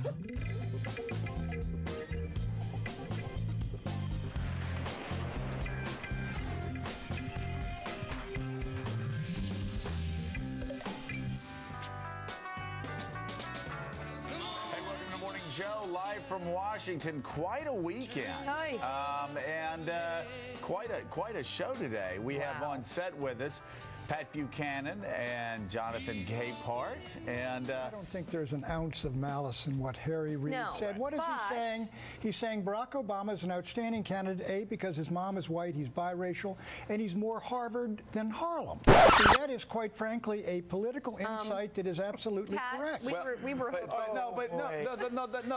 Joe, live from Washington. Quite a weekend, and quite a show today. We have on set with us Pat Buchanan and Jonathan Capehart, and I don't think there's an ounce of malice in what Harry Reid said. What is he saying? He's saying Barack Obama is an outstanding candidate, A, because his mom is white, he's biracial, and he's more Harvard than Harlem. And that is, quite frankly, a political insight that is absolutely correct. No,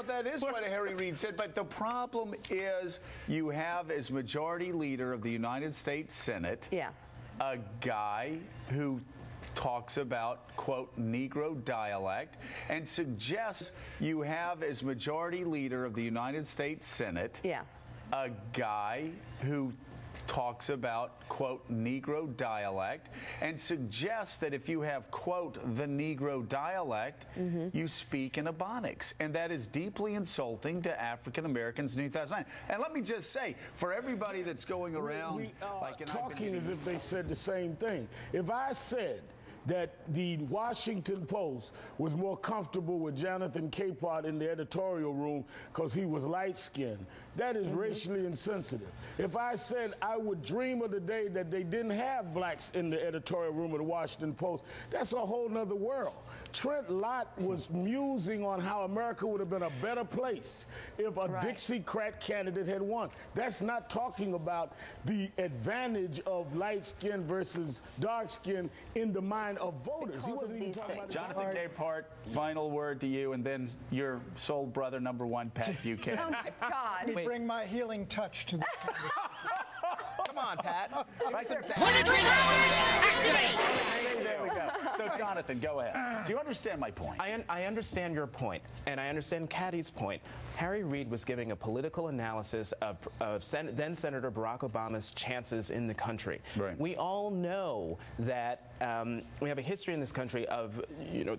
that is what Harry Reid said. But the problem is, you have as majority leader of the United States Senate, a guy who talks about, quote, Negro dialect, and suggests you have as majority leader of the United States Senate, a guy who talks about, quote, Negro dialect, and suggests that if you have, quote, the Negro dialect, you speak in Ebonics. And that is deeply insulting to African Americans in 2009. And let me just say, for everybody that's going around talking as if they said the same thing. If I said that the Washington Post was more comfortable with Jonathan Capehart in the editorial room because he was light-skinned, that is racially insensitive. If I said I would dream of the day that they didn't have blacks in the editorial room of the Washington Post, that's a whole nother world. Trent Lott was musing on how America would have been a better place if a Dixiecrat candidate had won. That's not talking about the advantage of light skin versus dark skin in the mind of voters. He wasn't even talking about Jonathan Capehart, final word to you, and then your soul brother number one, Pat Buchanan. Oh my God! Let me bring my healing touch to this. Come on, Pat. There we go. So, Jonathan, go ahead. Do you understand my point? I understand your point, and I understand Caddy's point. Harry Reid was giving a political analysis of then Senator Barack Obama's chances in the country. Right. We all know that we have a history in this country of,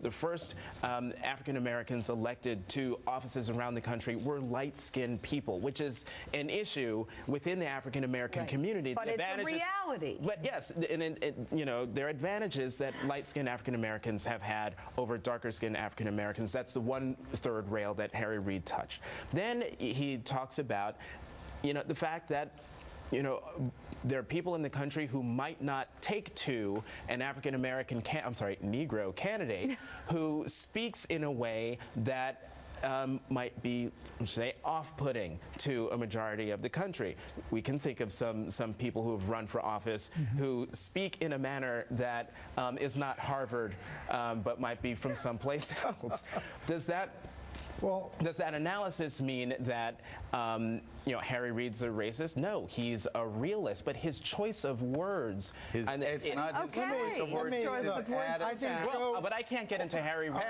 the first African Americans elected to offices around the country were light-skinned people, which is an issue within the African American community. But it's a reality. But yes, and there are advantages that light-skinned African Americans have had over darker-skinned African Americans. That's the 1/3 rail that Harry Reid touched. Then he talks about, the fact that there are people in the country who might not take to an African-American, Negro candidate who speaks in a way that might be, say, off-putting to a majority of the country. We can think of some people who have run for office who speak in a manner that is not Harvard, but might be from someplace else. Does that analysis mean that Harry Reid's a racist? No, he's a realist, but his choice of words. But I can't get into Harry Reid.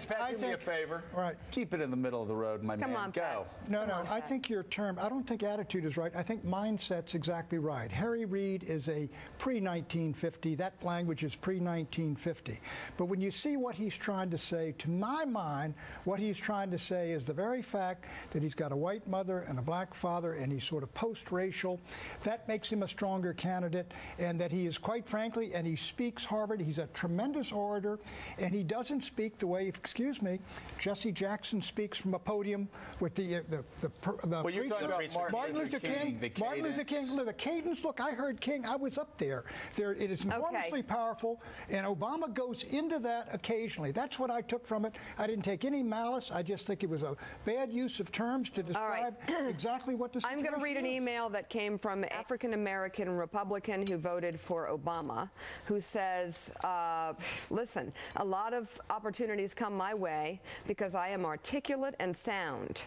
Pat, do me a favor. Right. Keep it in the middle of the road, my man. Come on, go. No, I think your term, I don't think attitude is right. I think mindset's exactly right. Harry Reid is a pre-1950. That language is pre-1950. But when you see what he's trying to say, to my mind, what he's trying to say is the very fact that he's got a white mother and a black father and he's sort of post-racial. That makes him a stronger candidate, and that he is, quite frankly, and he speaks Harvard. He's a tremendous orator, and he doesn't speak the way, excuse me, Jesse Jackson speaks from a podium with the well, you're talking about Martin Luther King. The cadence. Look, I heard King. I was up there. It is enormously powerful, and Obama goes into that occasionally. That's what I took from it. I didn't take any malice. I just think it was a bad use of terms to describe exactly what the situation I'm going to read an email that came from an African-American Republican who voted for Obama, who says, listen, a lot of opportunities come my way because I am articulate and sound.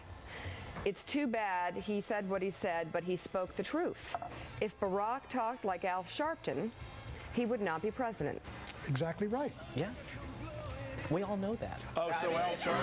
It's too bad he said what he said, but he spoke the truth. If Barack talked like Al Sharpton, he would not be president. Exactly right. Yeah. We all know that. Oh, so Al Sharpton.